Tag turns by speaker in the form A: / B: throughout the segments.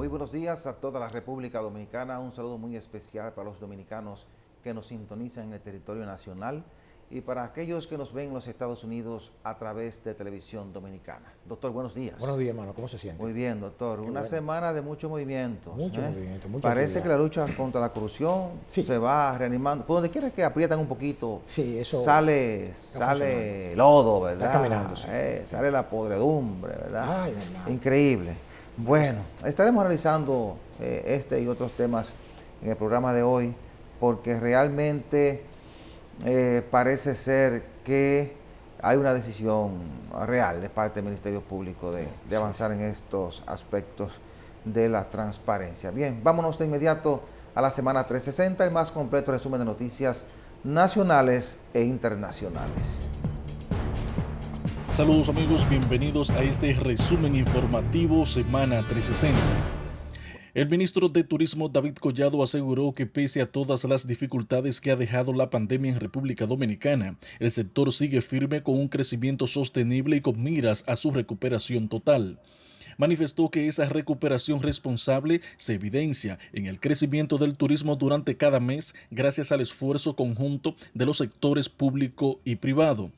A: Muy buenos días a toda la República Dominicana. Un saludo muy especial para los dominicanos que nos sintonizan en el territorio nacional y para aquellos que nos ven en los Estados Unidos a través de Televisión Dominicana. Doctor, buenos días.
B: Buenos días, hermano. ¿Cómo se siente?
A: Muy bien, doctor.
B: Qué
A: Una
B: bueno.
A: semana de muchos movimientos.
B: Mucho movimiento, mucha
A: Parece
B: actividad.
A: que la lucha contra la corrupción
B: Sí.
A: se va reanimando. Por donde quiera que aprietan un poquito,
B: Sí, eso
A: sale
B: funcionando.
A: lodo, ¿verdad?
B: Está caminando, sí.
A: Sale la podredumbre, ¿verdad?
B: Ay, verdad.
A: Increíble. Bueno, estaremos analizando este y otros temas en el programa de hoy porque realmente parece ser que hay una decisión real de parte del Ministerio Público de avanzar en estos aspectos de la transparencia. Bien, vámonos de inmediato a la semana 360, el más completo resumen de noticias nacionales e internacionales.
C: Saludos amigos, bienvenidos a este resumen informativo Semana 360. El ministro de Turismo David Collado aseguró que pese a todas las dificultades que ha dejado la pandemia en República Dominicana, el sector sigue firme con un crecimiento sostenible y con miras a su recuperación total. Manifestó que esa recuperación responsable se evidencia en el crecimiento del turismo durante cada mes gracias al esfuerzo conjunto de los sectores público y privado.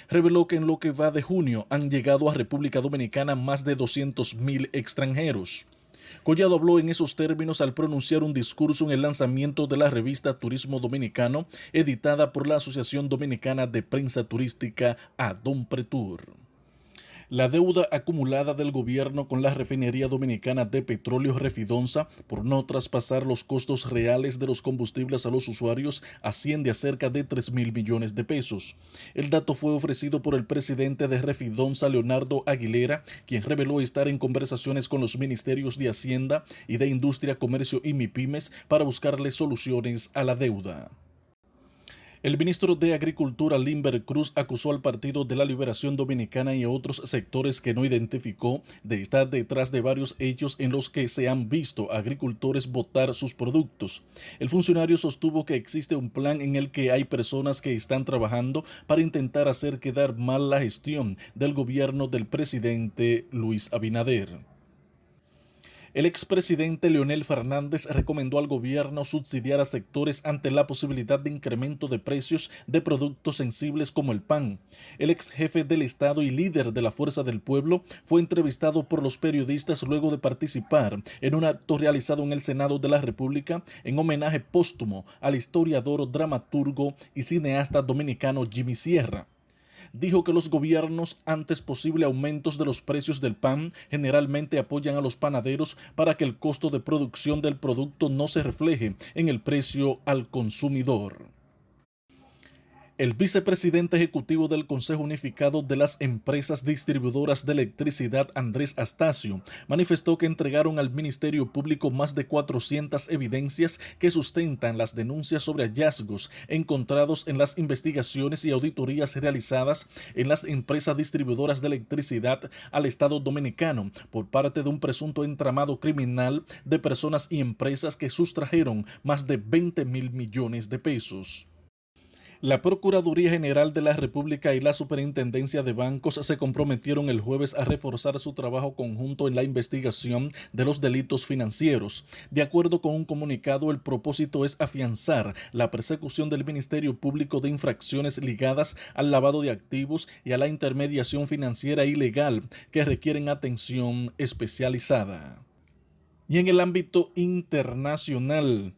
C: Reveló que en lo que va de junio han llegado a República Dominicana más de 200,000 extranjeros. Collado habló en esos términos al pronunciar un discurso en el lanzamiento de la revista Turismo Dominicano, editada por la Asociación Dominicana de Prensa Turística ADOMPRETUR. La deuda acumulada del gobierno con la refinería dominicana de petróleo Refidonza por no traspasar los costos reales de los combustibles a los usuarios asciende a cerca de 3,000 millones de pesos. El dato fue ofrecido por el presidente de Refidonza, Leonardo Aguilera, quien reveló estar en conversaciones con los ministerios de Hacienda y de Industria, Comercio y MIPYMES para buscarle soluciones a la deuda. El ministro de Agricultura, Limber Cruz, acusó al Partido de la Liberación Dominicana y a otros sectores que no identificó de estar detrás de varios hechos en los que se han visto agricultores botar sus productos. El funcionario sostuvo que existe un plan en el que hay personas que están trabajando para intentar hacer quedar mal la gestión del gobierno del presidente Luis Abinader. El expresidente Leonel Fernández recomendó al gobierno subsidiar a sectores ante la posibilidad de incremento de precios de productos sensibles como el pan. El ex jefe del Estado y líder de la Fuerza del Pueblo fue entrevistado por los periodistas luego de participar en un acto realizado en el Senado de la República en homenaje póstumo al historiador, dramaturgo y cineasta dominicano Jimmy Sierra. Dijo que los gobiernos, antes posible aumentos de los precios del pan, generalmente apoyan a los panaderos para que el costo de producción del producto no se refleje en el precio al consumidor. El vicepresidente ejecutivo del Consejo Unificado de las Empresas Distribuidoras de Electricidad, Andrés Astacio, manifestó que entregaron al Ministerio Público más de 400 evidencias que sustentan las denuncias sobre hallazgos encontrados en las investigaciones y auditorías realizadas en las empresas distribuidoras de electricidad al Estado Dominicano por parte de un presunto entramado criminal de personas y empresas que sustrajeron más de 20,000 millones de pesos. La Procuraduría General de la República y la Superintendencia de Bancos se comprometieron el jueves a reforzar su trabajo conjunto en la investigación de los delitos financieros. De acuerdo con un comunicado, el propósito es afianzar la persecución del Ministerio Público de infracciones ligadas al lavado de activos y a la intermediación financiera ilegal que requieren atención especializada. Y en el ámbito internacional,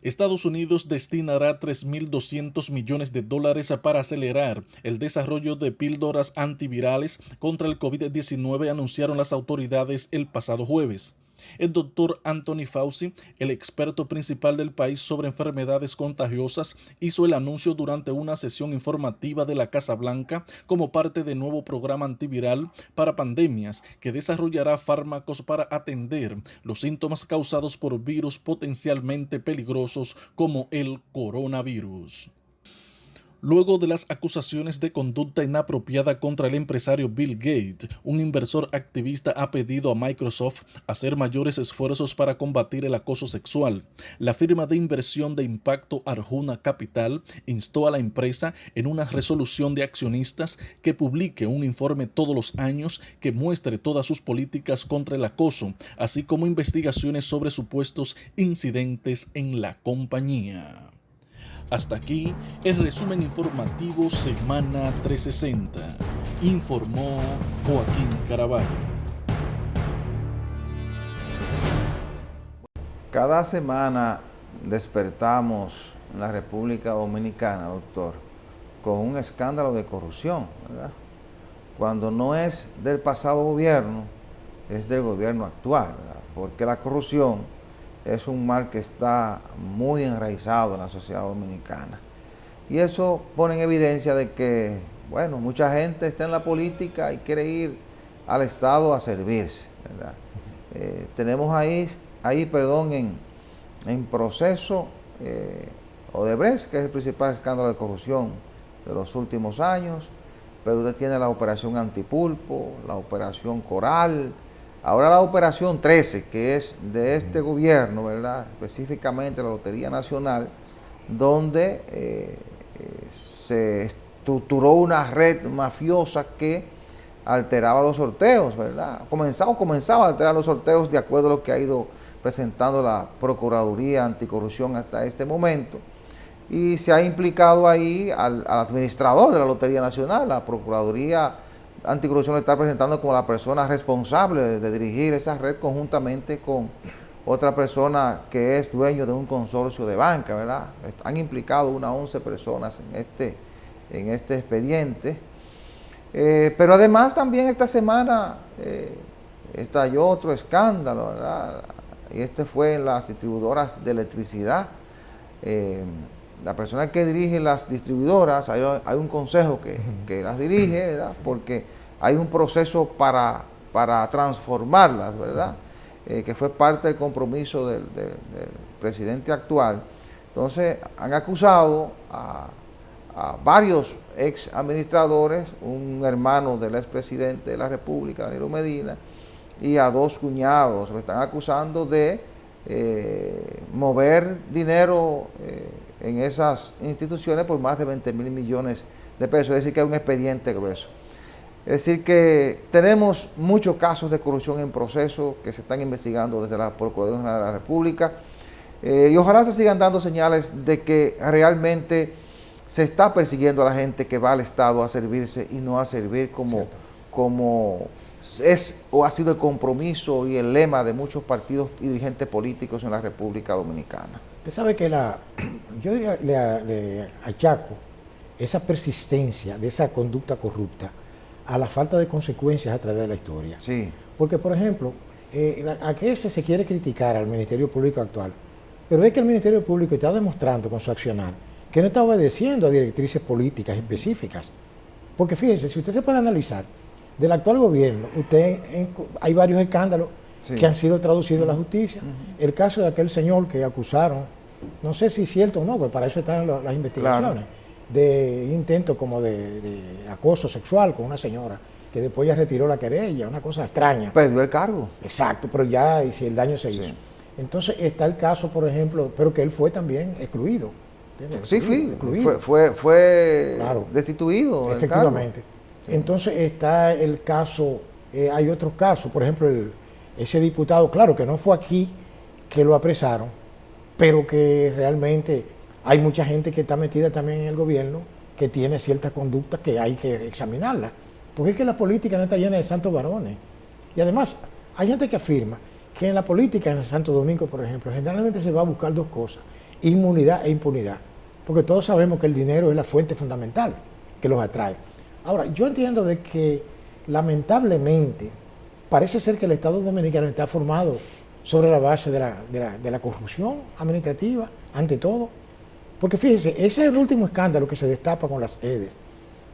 C: Estados Unidos destinará 3.200 millones de dólares para acelerar el desarrollo de píldoras antivirales contra el COVID-19, anunciaron las autoridades el pasado jueves. El doctor Anthony Fauci, el experto principal del país sobre enfermedades contagiosas, hizo el anuncio durante una sesión informativa de la Casa Blanca como parte del nuevo programa antiviral para pandemias que desarrollará fármacos para atender los síntomas causados por virus potencialmente peligrosos como el coronavirus. Luego de las acusaciones de conducta inapropiada contra el empresario Bill Gates, un inversor activista ha pedido a Microsoft hacer mayores esfuerzos para combatir el acoso sexual. La firma de inversión de impacto Arjuna Capital instó a la empresa en una resolución de accionistas que publique un informe todos los años que muestre todas sus políticas contra el acoso, así como investigaciones sobre supuestos incidentes en la compañía. Hasta aquí el resumen informativo Semana 360. Informó Joaquín Caraballo.
A: Cada semana despertamos en la República Dominicana, doctor, con un escándalo de corrupción, ¿verdad? Cuando no es del pasado gobierno, es del gobierno actual, ¿verdad? Porque la corrupción es un mal que está muy enraizado en la sociedad dominicana. Y eso pone en evidencia de que, bueno, mucha gente está en la política y quiere ir al Estado a servirse, ¿verdad? Tenemos ahí, en proceso Odebrecht, que es el principal escándalo de corrupción de los últimos años, pero usted tiene la operación Antipulpo, la operación Coral, ahora la operación 13, que es de este gobierno, ¿verdad? Específicamente la Lotería Nacional, donde se estructuró una red mafiosa que alteraba los sorteos, ¿verdad? Comenzaba a alterar los sorteos de acuerdo a lo que ha ido presentando la Procuraduría Anticorrupción hasta este momento. Y se ha implicado ahí al administrador de la Lotería Nacional. La Procuraduría Anticorrupción le está presentando como la persona responsable de dirigir esa red conjuntamente con otra persona que es dueño de un consorcio de banca, ¿verdad? Han implicado unas 11 personas en este expediente. Pero además también esta semana estalló otro escándalo, ¿verdad? Y este fue en las distribuidoras de electricidad. La persona que dirige las distribuidoras, hay un consejo que las dirige, ¿verdad? Porque hay un proceso para transformarlas, ¿verdad? Que fue parte del compromiso del presidente actual. Entonces, han acusado a varios ex administradores, un hermano del expresidente de la República, Danilo Medina, y a dos cuñados. Lo están acusando de mover dinero en esas instituciones por más de 20 mil millones de pesos. Es decir, que hay un expediente grueso. Es decir, que tenemos muchos casos de corrupción en proceso que se están investigando desde la Procuraduría General de la República. Y ojalá se sigan dando señales de que realmente se está persiguiendo a la gente que va al Estado a servirse y no a servir como es o ha sido el compromiso y el lema de muchos partidos y dirigentes políticos en la República Dominicana.
B: Usted sabe que yo diría, le achaco esa persistencia de esa conducta corrupta a la falta de consecuencias a través de la historia.
A: Sí.
B: Porque, por ejemplo, a qué se quiere criticar al Ministerio Público actual, pero es que el Ministerio Público está demostrando con su accionar que no está obedeciendo a directrices políticas específicas. Porque fíjese, si usted se puede analizar, del actual gobierno, hay varios escándalos que han sido traducidos a la justicia. El caso de aquel señor que acusaron, no sé si es cierto o no, porque para eso están las investigaciones, claro, de intento como de acoso sexual con una señora, que después ya retiró la querella, una cosa extraña.
A: Perdió el cargo.
B: Exacto, pero ya si el daño se hizo. Entonces está el caso, por ejemplo, pero que él fue también excluido.
A: Sí, fue claro, destituido.
B: Efectivamente. Sí. Entonces está el caso, hay otros casos, por ejemplo, ese diputado, claro que no fue aquí que lo apresaron, pero que realmente hay mucha gente que está metida también en el gobierno que tiene ciertas conductas que hay que examinarlas, porque es que la política no está llena de santos varones. Y además, hay gente que afirma que en la política en Santo Domingo, por ejemplo, generalmente se va a buscar dos cosas, inmunidad e impunidad, porque todos sabemos que el dinero es la fuente fundamental que los atrae. Ahora, yo entiendo de que lamentablemente parece ser que el Estado Dominicano está formado sobre la base de la corrupción administrativa, ante todo, porque fíjese, ese es el último escándalo que se destapa con las EDES.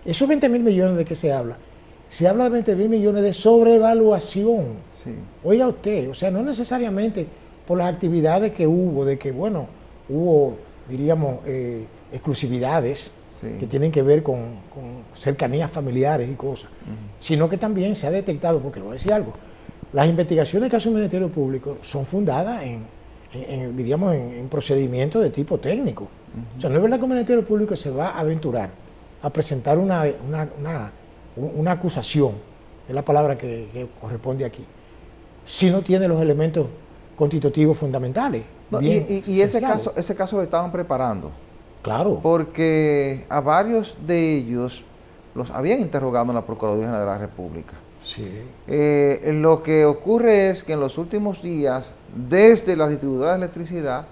B: Esos 20 mil millones de que se habla de 20 mil millones de sobrevaluación. Sí. Oiga usted, o sea, no necesariamente por las actividades que hubo, de que, bueno, hubo, diríamos, exclusividades,
A: Sí.
B: que tienen que ver con cercanías familiares y cosas, sino que también se ha detectado, porque le voy a decir algo, las investigaciones que hace el Ministerio Público son fundadas diríamos, en procedimientos de tipo técnico. O sea, no es verdad que el Ministerio Público se va a aventurar a presentar una acusación, es la palabra que corresponde aquí, si no tiene los elementos constitutivos fundamentales.
A: No, y ese caso lo estaban preparando.
B: Claro.
A: Porque a varios de ellos los habían interrogado en la Procuraduría General de la República.
B: Sí.
A: Lo que ocurre es que en los últimos días, desde las distribuidoras de electricidad,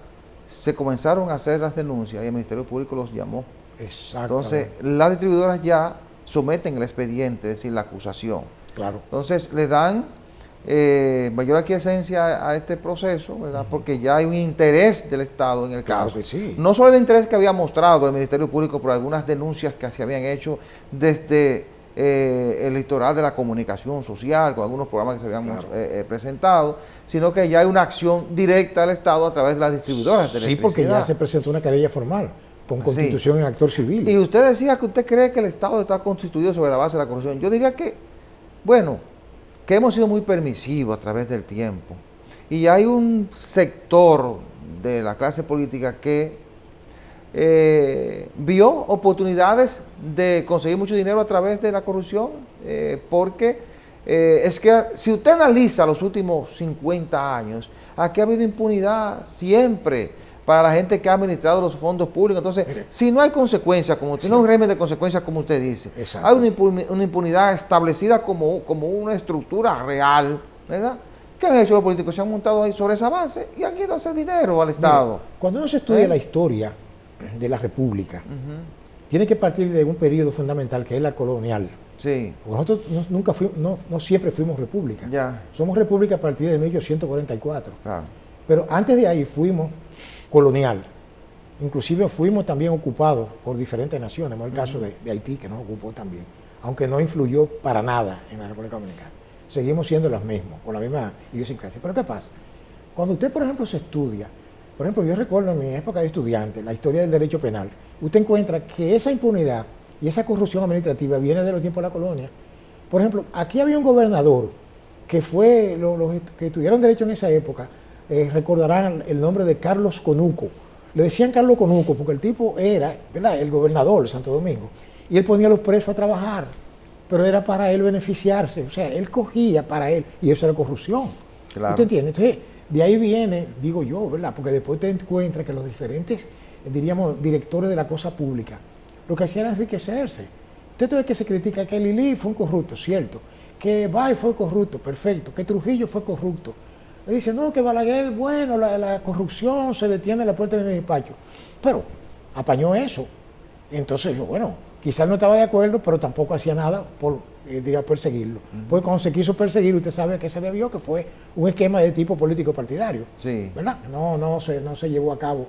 A: se comenzaron a hacer las denuncias y el Ministerio Público los llamó.
B: Exacto.
A: Entonces, las distribuidoras ya someten el expediente, es decir, la acusación.
B: Claro.
A: Entonces, le dan mayor aquiescencia a este proceso, ¿verdad? Porque ya hay un interés del Estado en el
B: Claro
A: caso.
B: que sí.
A: No solo el interés que había mostrado el Ministerio Público por algunas denuncias que se habían hecho desde el litoral de la comunicación social, con algunos programas que se habían presentado, sino que ya hay una acción directa del Estado a través de las distribuidoras de electricidad.
B: Sí, porque ya se presentó una querella formal con constitución en actor civil.
A: Y usted decía que usted cree que el Estado está constituido sobre la base de la corrupción. Yo diría que, bueno, que hemos sido muy permisivos a través del tiempo. Y hay un sector de la clase política que vio oportunidades de conseguir mucho dinero a través de la corrupción, porque es que si usted analiza los últimos 50 años, aquí ha habido impunidad siempre para la gente que ha administrado los fondos públicos. Entonces, si no hay consecuencias, como tiene un régimen de consecuencias, como usted dice,
B: Exacto.
A: hay una impunidad establecida como una estructura real, ¿verdad? ¿Qué han hecho los políticos? Se han montado ahí sobre esa base y han ido a hacer dinero al Estado.
B: Mira, cuando uno se estudia la historia de la República, tiene que partir de un periodo fundamental que es la colonial.
A: Sí.
B: Nosotros nunca fuimos, no siempre fuimos república.
A: Ya.
B: Somos república a partir de 1844.
A: Claro.
B: Pero antes de ahí fuimos colonial. Inclusive fuimos también ocupados por diferentes naciones, como el caso de Haití, que nos ocupó también, aunque no influyó para nada en la República Dominicana. Seguimos siendo los mismos, con la misma idiosincrasia. Pero ¿qué pasa? Cuando usted, por ejemplo, se estudia, por ejemplo, yo recuerdo en mi época de estudiante, la historia del derecho penal, usted encuentra que esa impunidad y esa corrupción administrativa viene de los tiempos de la colonia. Por ejemplo, aquí había un gobernador que fue, los que estudiaron derecho en esa época, recordarán el nombre de Carlos Conuco. Le decían Carlos Conuco porque el tipo era, ¿verdad?, el gobernador de Santo Domingo, y él ponía a los presos a trabajar, pero era para él beneficiarse, o sea, él cogía para él, y eso era corrupción.
A: Claro.
B: ¿Usted entiende? Entonces, de ahí viene, digo yo, ¿verdad?, porque después te encuentras que los diferentes, diríamos, directores de la cosa pública, lo que hacían era enriquecerse. Usted ve que se critica que Lili fue un corrupto, cierto, que Bay fue corrupto, perfecto, que Trujillo fue corrupto. Le dicen, no, que Balaguer, bueno, la corrupción se detiene en la puerta de mi despacho. Pero apañó eso. Entonces, yo, bueno, quizás no estaba de acuerdo, pero tampoco hacía nada por perseguirlo. Porque cuando se quiso perseguir, usted sabe a qué se debió, que fue un esquema de tipo político partidario.
A: Sí.
B: ¿Verdad? No se llevó a cabo.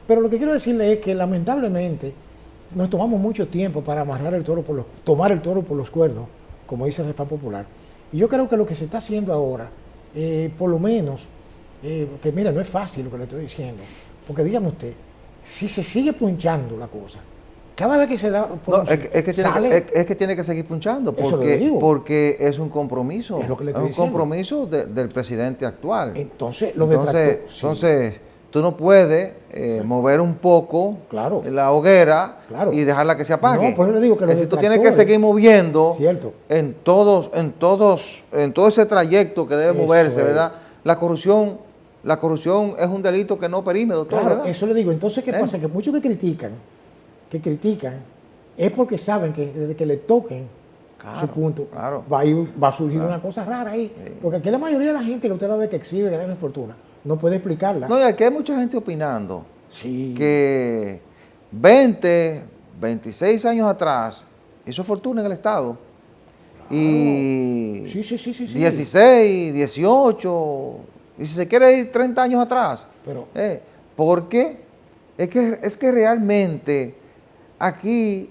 B: Pero lo que quiero decirle es que lamentablemente nos tomamos mucho tiempo para tomar el toro por los cuernos, como dice el refrán popular. Y yo creo que lo que se está haciendo ahora, por lo menos, que mira, no es fácil lo que le estoy diciendo, porque dígame usted, si se sigue punchando la cosa, cada vez que se da...
A: Es que tiene que seguir punchando, porque es un compromiso,
B: es lo que le estoy
A: un compromiso del presidente actual.
B: Entonces,
A: entonces tú no puedes mover un poco la hoguera y dejarla que se apague.
B: No, por eso le digo que
A: tú tienes que seguir moviendo
B: cierto,
A: en todo ese trayecto que debe moverse, ¿verdad? La corrupción es un delito que no perime, doctor.
B: Claro,
A: ¿verdad?
B: eso le digo. Entonces, ¿qué pasa? Que muchos que critican, es porque saben que desde que le toquen su punto, va a surgir una cosa rara ahí. Sí. Porque aquí la mayoría de la gente que usted la ve que exhibe grandes fortunas, no puede explicarla.
A: No, y aquí hay mucha gente opinando
B: sí,
A: que 20, 26 años atrás hizo fortuna en el Estado. Claro. Y
B: sí.
A: 16, 18, y si se quiere ir 30 años atrás.
B: Pero,
A: porque es que realmente aquí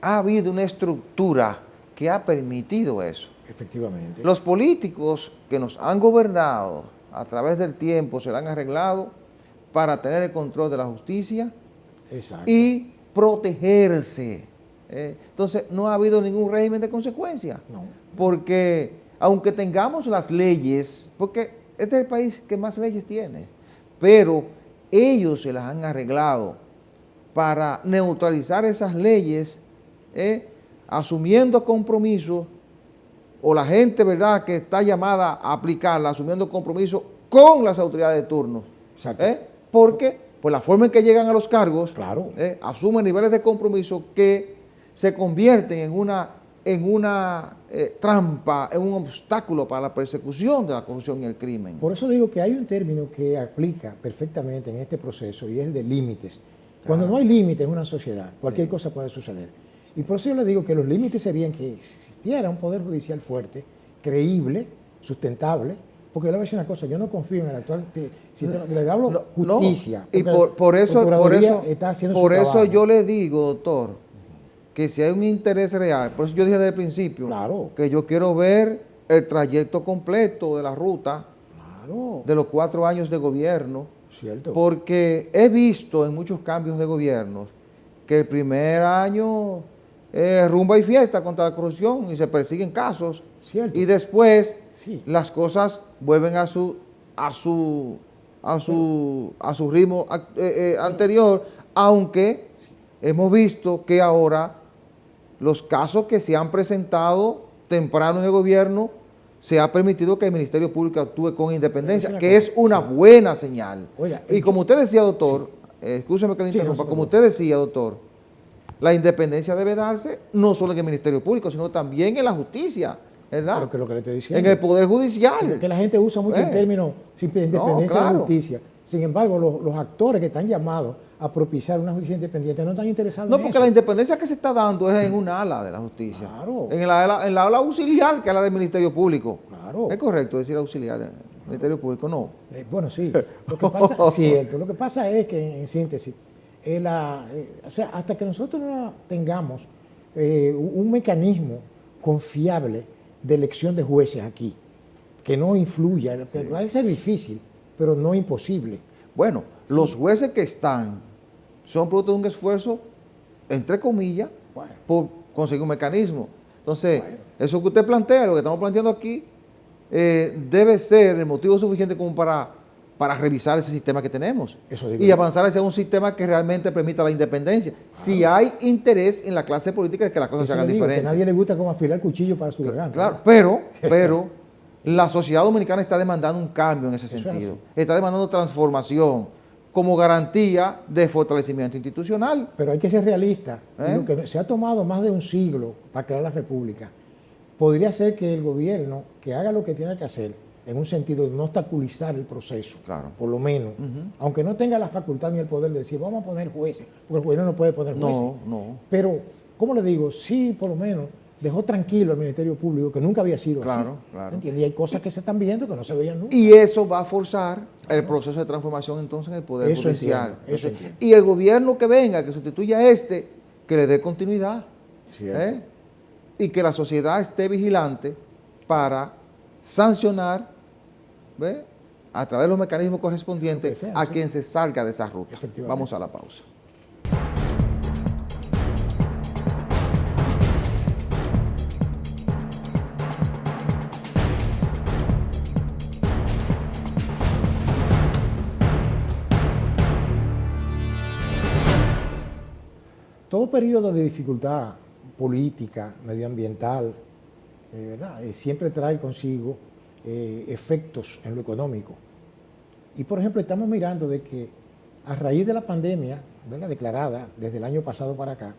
A: ha habido una estructura que ha permitido eso.
B: Efectivamente.
A: Los políticos que nos han gobernado a través del tiempo se la han arreglado para tener el control de la justicia.
B: Exacto.
A: Y protegerse. Entonces, no ha habido ningún régimen de consecuencia.
B: No.
A: Porque aunque tengamos las leyes, porque este es el país que más leyes tiene, pero ellos se las han arreglado para neutralizar esas leyes, asumiendo compromisos, o la gente, ¿verdad?, que está llamada a aplicarla, asumiendo compromisos con las autoridades de turno.
B: Exacto.
A: Porque, por la forma en que llegan a los cargos,
B: Claro.
A: asumen niveles de compromiso que se convierten en una trampa, en un obstáculo para la persecución de la corrupción y el crimen.
B: Por eso digo que hay un término que aplica perfectamente en este proceso y es el de límites. Cuando no hay límites en una sociedad, cualquier cosa puede suceder. Y por eso yo le digo que los límites serían que existiera un poder judicial fuerte, creíble, sustentable, porque yo le voy a decir una cosa, yo no confío en el actual sistema, le hablo justicia.
A: Y por eso
B: está haciendo su trabajo.
A: yo le digo, doctor, que si hay un interés real, por eso yo dije desde el principio,
B: Claro.
A: que yo quiero ver el trayecto completo de la ruta,
B: Claro.
A: de los 4 años de gobierno,
B: Cierto.
A: porque he visto en muchos cambios de gobiernos que el primer año rumba y fiesta contra la corrupción y se persiguen casos,
B: Cierto.
A: y después
B: Sí.
A: las cosas vuelven a su ritmo anterior, aunque hemos visto que ahora los casos que se han presentado temprano en el gobierno, se ha permitido que el Ministerio Público actúe con independencia, que es una buena señal.
B: Oiga,
A: y como usted decía, doctor, escúcheme que le
B: Sí,
A: interrumpa,
B: no se
A: como
B: preocupe.
A: usted decía, doctor, la independencia debe darse no solo en el Ministerio Público, sino también en la justicia, ¿verdad?
B: Pero que es lo que le estoy diciendo.
A: En el Poder Judicial.
B: Que la gente usa mucho el término independencia de
A: claro.
B: la justicia. Sin embargo, los actores que están llamados a propiciar una justicia independiente no están interesados
A: No,
B: en
A: porque
B: eso.
A: la independencia que se está dando es en una ala de la justicia.
B: Claro.
A: En la ala auxiliar, que es la del Ministerio Público.
B: Claro.
A: ¿Es correcto decir auxiliar del Ministerio Público? No.
B: Bueno, sí. Lo que pasa, cierto, lo que pasa es que, en síntesis, o sea, hasta que nosotros no tengamos un mecanismo confiable de elección de jueces aquí, que no influya, que va a ser difícil, pero no imposible.
A: Bueno, los jueces que están son producto de un esfuerzo, entre comillas,
B: Bueno.
A: por conseguir un mecanismo. Entonces,
B: Bueno.
A: eso que usted plantea, lo que estamos planteando aquí, debe ser el motivo suficiente como para revisar ese sistema que tenemos
B: Eso digo
A: y
B: yo.
A: avanzar hacia un sistema que realmente permita la independencia. Si hay interés en la clase política de que las cosas se
B: Eso
A: hagan
B: le digo, que a
A: diferentes.
B: nadie le gusta como afilar cuchillo para su garganta.
A: Claro,
B: ¿no?
A: pero la sociedad dominicana está demandando un cambio en ese
B: Eso es
A: sentido.
B: así.
A: Está demandando transformación como garantía de fortalecimiento institucional.
B: Pero hay que ser realista.
A: ¿Eh?
B: Lo que se ha tomado más de un siglo para crear la República, podría ser que el gobierno que haga lo que tiene que hacer, en un sentido de no obstaculizar el proceso,
A: Claro.
B: por lo menos, aunque no tenga la facultad ni el poder de decir, vamos a poner jueces, porque el gobierno no puede poner jueces.
A: No.
B: Pero, ¿cómo le digo? Sí, por lo menos, dejó tranquilo al Ministerio Público, que nunca había sido
A: Claro,
B: así.
A: claro.
B: ¿Entiendes? Y hay cosas que se están viendo que no se veían nunca.
A: Y eso va a forzar el proceso de transformación entonces en el Poder
B: Eso
A: Judicial.
B: entiendo, eso
A: Entonces,
B: entiendo.
A: y el gobierno que venga, que sustituya a este, que le dé continuidad.
B: Cierto.
A: Y que la sociedad esté vigilante para sancionar, ¿ve?, a través de los mecanismos correspondientes
B: Lo que sea,
A: a
B: sí.
A: quien se salga de esa ruta.
B: Efectivamente.
A: Vamos a la pausa.
B: Todo periodo de dificultad política, medioambiental, ¿verdad? Siempre trae consigo efectos en lo económico. Y por ejemplo, estamos mirando de que a raíz de la pandemia, ¿verdad?, declarada desde el año pasado para acá,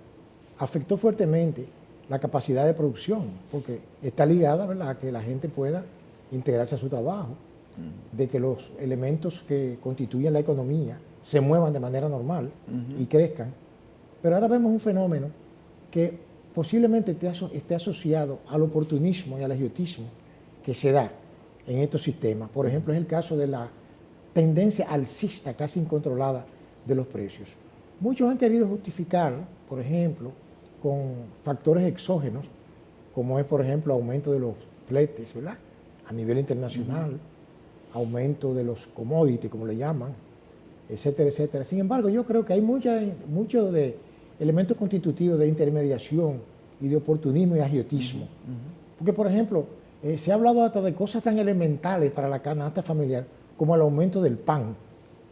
B: afectó fuertemente la capacidad de producción, porque está ligada, ¿verdad?, a que la gente pueda integrarse a su trabajo, de que los elementos que constituyen la economía se muevan de manera normal y crezcan. Pero ahora vemos un fenómeno que posiblemente esté asociado al oportunismo y al agiotismo que se da en estos sistemas. Por ejemplo, es el caso de la tendencia alcista casi incontrolada de los precios. Muchos han querido justificar, por ejemplo, con factores exógenos, como es, por ejemplo, aumento de los fletes, ¿verdad?, a nivel internacional, aumento de los commodities, como le llaman, etcétera, etcétera. Sin embargo, yo creo que hay mucho de elementos constitutivos de intermediación y de oportunismo y agiotismo. Porque, por ejemplo, se ha hablado hasta de cosas tan elementales para la canasta familiar como el aumento del pan,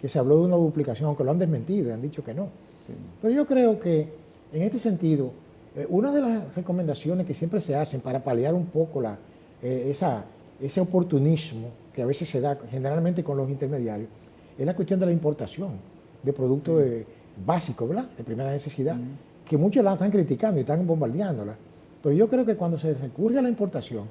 B: que se habló de una duplicación, aunque lo han desmentido y han dicho que no.
A: Sí.
B: Pero yo creo que, en este sentido, una de las recomendaciones que siempre se hacen para paliar un poco ese oportunismo que a veces se da generalmente con los intermediarios, es la cuestión de la importación de productos básicos, ¿verdad?, de primera necesidad, que muchos la están criticando y están bombardeándola. Pero yo creo que cuando se recurre a la importación,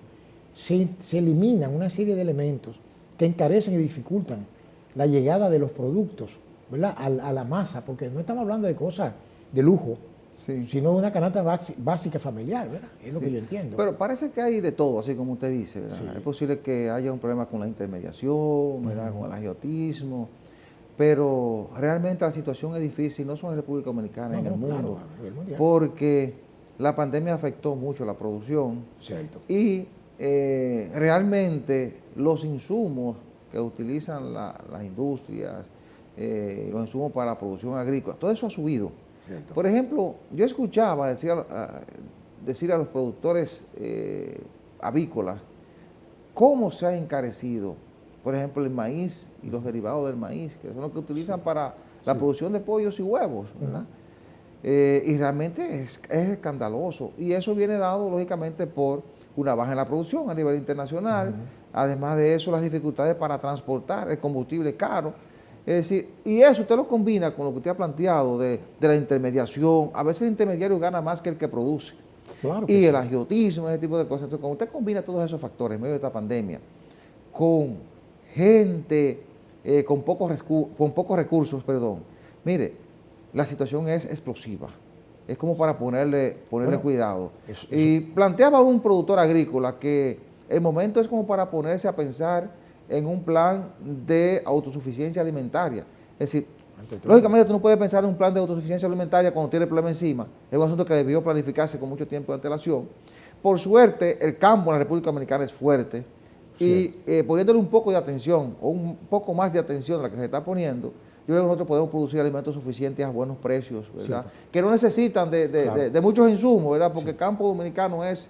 B: se eliminan una serie de elementos que encarecen y dificultan la llegada de los productos, ¿verdad?, a la masa, porque no estamos hablando de cosas de lujo, sino de una canasta básica familiar, ¿verdad? Es lo que yo entiendo.
A: Pero parece que hay de todo, así como usted dice, ¿verdad? Es posible que haya un problema con la intermediación, ¿verdad?, con el agiotismo, pero realmente la situación es difícil, no solo en República Dominicana, en el mundo, porque la pandemia afectó mucho la producción.
B: Cierto.
A: Y realmente los insumos que utilizan las industrias, los insumos para la producción agrícola, todo eso ha subido.
B: Cierto.
A: Por ejemplo, yo escuchaba decir a los productores avícolas cómo se ha encarecido, por ejemplo, el maíz y los derivados del maíz, que son los que utilizan para la producción de pollos y huevos, ¿verdad? Y realmente es escandaloso. Y eso viene dado, lógicamente, por una baja en la producción a nivel internacional. Además de eso, las dificultades para transportar el combustible caro. Es decir, y eso usted lo combina con lo que usted ha planteado de la intermediación. A veces el intermediario gana más que el que produce.
B: Claro que
A: y
B: sí.
A: el agiotismo, ese tipo de cosas. Entonces, cuando usted combina todos esos factores en medio de esta pandemia, con gente con pocos recursos, mire, la situación es explosiva. Es como para ponerle cuidado. Y planteaba un productor agrícola que el momento es como para ponerse a pensar en un plan de autosuficiencia alimentaria. Es decir, lógicamente tú no puedes pensar en un plan de autosuficiencia alimentaria cuando tiene el problema encima. Es un asunto que debió planificarse con mucho tiempo de antelación. Por suerte, el campo en la República Dominicana es fuerte. Y poniéndole un poco de atención, o un poco más de atención a la que se está poniendo, yo creo que nosotros podemos producir alimentos suficientes a buenos precios, ¿verdad?
B: Cierto.
A: Que no necesitan de muchos insumos, ¿verdad? Porque el campo dominicano es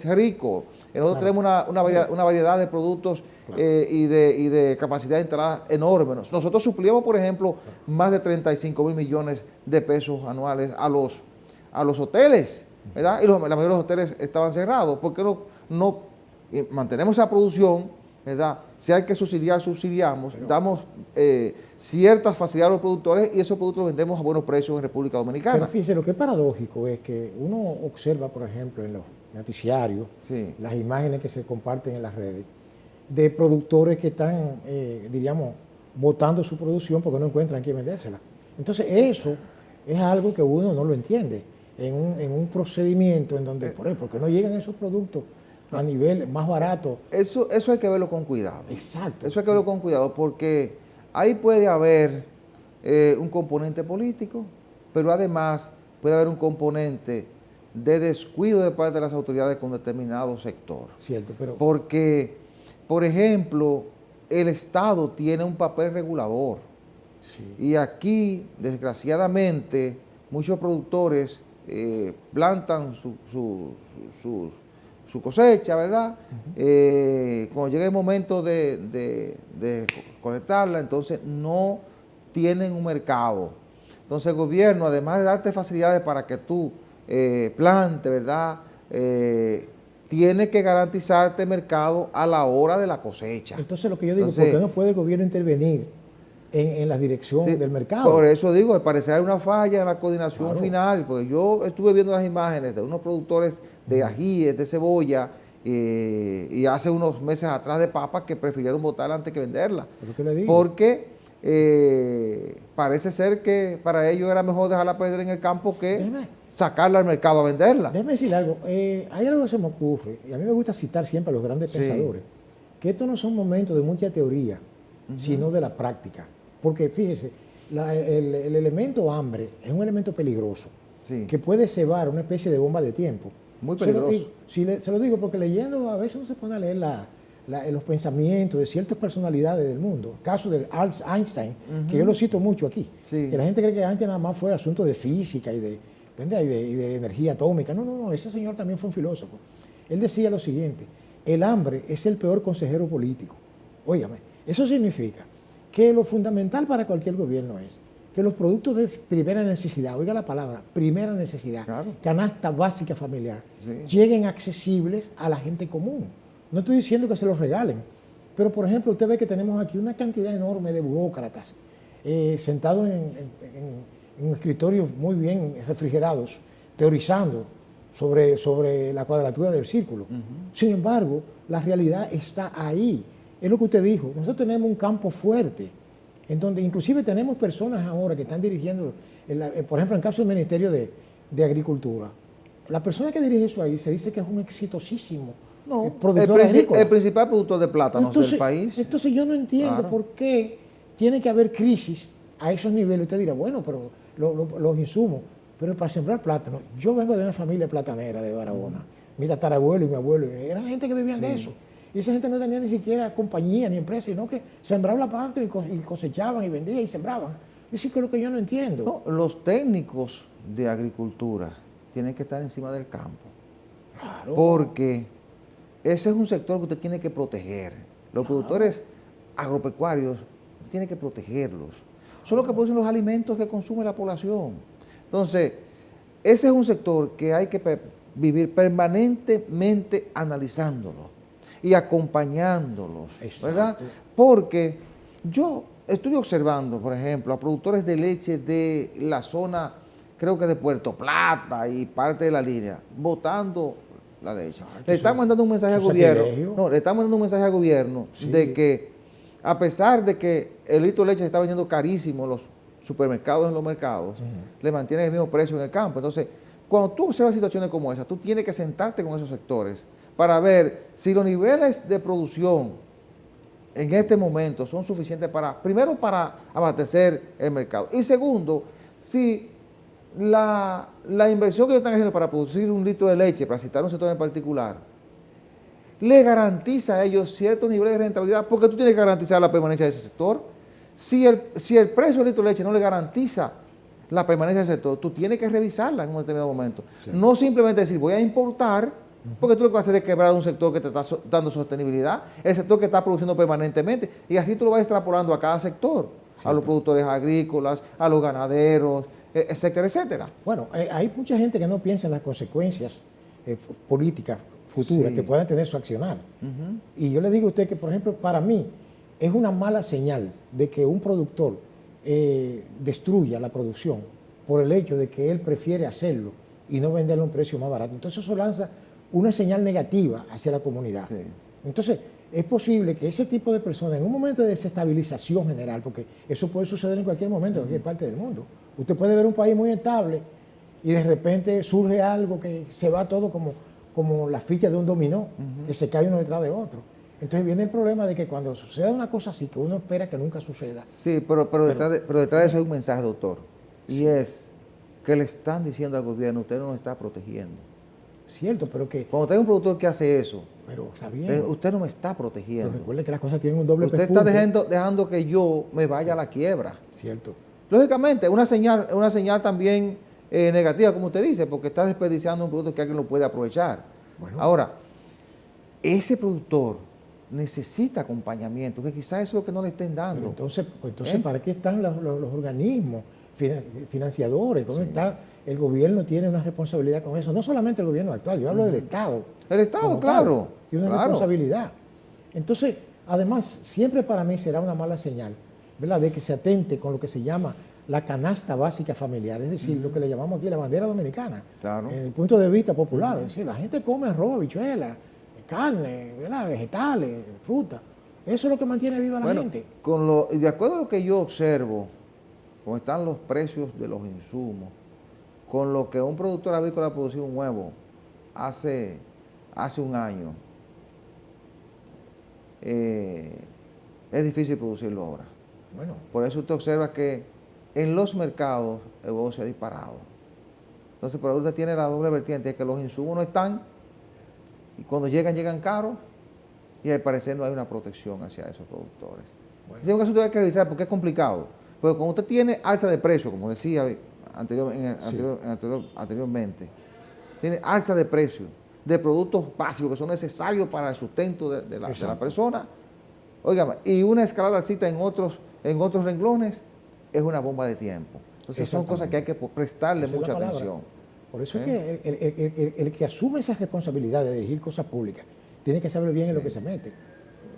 A: rico. Nosotros tenemos una variedad de productos y de capacidad instalada enorme. Nosotros suplíamos, por ejemplo, más de 35.000 millones de pesos anuales a los hoteles, ¿verdad? Y la mayoría de los hoteles estaban cerrados. ¿Por qué no mantenemos esa producción, ¿verdad? Si hay que subsidiar, subsidiamos, damos ciertas facilidades a los productores y esos productos los vendemos a buenos precios en República Dominicana.
B: Pero fíjese, lo que es paradójico es que uno observa, por ejemplo, en los noticiarios, las imágenes que se comparten en las redes, de productores que están, diríamos, botando su producción porque no encuentran quién vendérsela. Entonces eso es algo que uno no lo entiende en un procedimiento en donde, por ejemplo, que no llegan esos productos a nivel más barato.
A: Eso hay que verlo con cuidado.
B: Exacto.
A: Eso hay que verlo con cuidado porque ahí puede haber un componente político, pero además puede haber un componente de descuido de parte de las autoridades con determinado sector.
B: Cierto, pero...
A: Porque, por ejemplo, el Estado tiene un papel regulador. Sí. Y aquí, desgraciadamente, muchos productores plantan su cosecha, ¿verdad? Cuando llega el momento de colectarla, entonces no tienen un mercado. Entonces el gobierno, además de darte facilidades para que tú plantes, ¿verdad? Tiene que garantizarte mercado a la hora de la cosecha.
B: Entonces lo que yo digo, ¿por qué no puede el gobierno intervenir en la dirección del mercado?
A: Por eso digo, al parecer hay una falla en la coordinación final, porque yo estuve viendo las imágenes de unos productores de ajíes, de cebolla, y hace unos meses atrás de papas que prefirieron botarla antes que venderla.
B: ¿Qué le digo?
A: Porque parece ser que para ellos era mejor dejarla perder en el campo que sacarla al mercado a venderla.
B: Déjeme decir algo, hay algo que se me ocurre, y a mí me gusta citar siempre a los grandes pensadores, que estos no son momentos de mucha teoría, sino de la práctica. Porque fíjese, el elemento hambre es un elemento peligroso, que puede cebar una especie de bomba de tiempo.
A: Muy peligroso.
B: Se lo digo porque leyendo a veces uno se pone a leer los pensamientos de ciertas personalidades del mundo. El caso de Einstein, que yo lo cito mucho aquí. Que la gente cree que Einstein nada más fue asunto de física ¿entendés? Y de energía atómica. No, no, no, ese señor también fue un filósofo. Él decía lo siguiente: el hambre es el peor consejero político. Óigame, eso significa que lo fundamental para cualquier gobierno es que los productos de primera necesidad, oiga la palabra, primera necesidad, claro, canasta básica familiar, sí, lleguen accesibles a la gente común. No estoy diciendo que se los regalen, pero por ejemplo usted ve que tenemos aquí una cantidad enorme de burócratas sentados en escritorios muy bien refrigerados, teorizando sobre la cuadratura del círculo. Sin embargo, la realidad está ahí. Es lo que usted dijo, nosotros tenemos un campo fuerte, en donde inclusive tenemos personas ahora que están dirigiendo, por ejemplo, en el caso del Ministerio de Agricultura, la persona que dirige eso ahí se dice que es un exitosísimo productor agrícola.
A: El principal productor de plátanos del país.
B: Entonces yo no entiendo por qué tiene que haber crisis a esos niveles. Usted dirá, bueno, pero los insumos, pero para sembrar plátano, yo vengo de una familia platanera de Barahona, mi tatarabuelo y mi abuelo, eran gente que vivían de eso. Y esa gente no tenía ni siquiera compañía ni empresa, sino que sembraban la parte y cosechaban y vendían y sembraban. Eso es lo que yo no entiendo.
A: No, los técnicos de agricultura tienen que estar encima del campo.
B: Claro.
A: Porque ese es un sector que usted tiene que proteger. Los productores agropecuarios, usted tiene que protegerlos. Son los que producen los alimentos que consume la población. Entonces, ese es un sector que hay que vivir permanentemente analizándolo y acompañándolos, ¿verdad? Porque yo estuve observando, por ejemplo, a productores de leche de la zona, creo que de Puerto Plata y parte de la línea, botando la leche. Le están mandando un mensaje al gobierno. No, le están mandando un mensaje al gobierno de que, a pesar de que el litro de leche se está vendiendo carísimo en los supermercados, en los mercados, le mantienen el mismo precio en el campo. Entonces, cuando tú observas situaciones como esa, tú tienes que sentarte con esos sectores para ver si los niveles de producción en este momento son suficientes primero para abastecer el mercado, y segundo, si la inversión que ellos están haciendo para producir un litro de leche, para citar un sector en particular, le garantiza a ellos ciertos niveles de rentabilidad, porque tú tienes que garantizar la permanencia de ese sector. Si el precio del litro de leche no le garantiza la permanencia del sector, tú tienes que revisarla en un determinado momento. Sí. No simplemente decir, voy a importar, porque tú lo que vas a hacer es quebrar un sector que te está dando sostenibilidad, el sector que está produciendo permanentemente, y así tú lo vas extrapolando a cada sector, a los productores agrícolas, a los ganaderos, etcétera, etcétera.
B: Bueno, hay mucha gente que no piensa en las consecuencias políticas futuras que puedan tener su accionar. Y yo le digo a usted que, por ejemplo, para mí es una mala señal de que un productor destruya la producción por el hecho de que él prefiere hacerlo y no venderlo a un precio más barato. Entonces eso lanza una señal negativa hacia la comunidad. Sí. Entonces, es posible que ese tipo de personas, en un momento de desestabilización general, porque eso puede suceder en cualquier momento, en cualquier parte del mundo, usted puede ver un país muy estable y de repente surge algo que se va todo como la ficha de un dominó, que se cae uno detrás de otro. Entonces viene el problema de que cuando suceda una cosa así, que uno espera que nunca suceda.
A: Sí, pero detrás de eso hay un mensaje, doctor, y es que le están diciendo al gobierno, usted no nos está protegiendo.
B: Cierto, pero que...
A: Cuando usted es un productor que hace eso,
B: pero está bien,
A: usted no me está protegiendo.
B: Pero recuerde que las cosas tienen un doble
A: Usted está dejando que yo me vaya a la quiebra.
B: Cierto.
A: Lógicamente, una señal también negativa, como usted dice, porque está desperdiciando un producto que alguien lo puede aprovechar. Bueno. Ahora, ese productor necesita acompañamiento, que quizás eso es lo que no le estén dando.
B: Pero entonces ¿para qué están los organismos financiadores? ¿Dónde está? El gobierno tiene una responsabilidad con eso, no solamente el gobierno actual, yo hablo del Estado.
A: El Estado, claro.
B: Tiene una responsabilidad. Entonces, además, siempre para mí será una mala señal, ¿verdad?, de que se atente con lo que se llama la canasta básica familiar, es decir, lo que le llamamos aquí la bandera dominicana, desde el punto de vista popular. Es decir, la gente come arroz, habichuelas, carne, ¿verdad?, vegetales, fruta. Eso es lo que mantiene viva la gente.
A: De acuerdo a lo que yo observo, cómo están los precios de los insumos, con lo que un productor avícola producido un huevo hace un año, es difícil producirlo ahora.
B: Bueno.
A: Por eso usted observa que en los mercados el huevo se ha disparado. Entonces, por ahí usted tiene la doble vertiente, es que los insumos no están, y cuando llegan caros, y al parecer no hay una protección hacia esos productores. Bueno. Así que eso usted hay que revisar porque es complicado. Pero cuando usted tiene alza de precio, como decía anteriormente, tiene alza de precio de productos básicos que son necesarios para el sustento de la persona. Óigame, y una escalada alcista en otros renglones es una bomba de tiempo. Entonces son cosas que hay que prestarle mucha atención.
B: Por eso es que el que asume esa responsabilidad de dirigir cosas públicas tiene que saber bien en lo que se mete.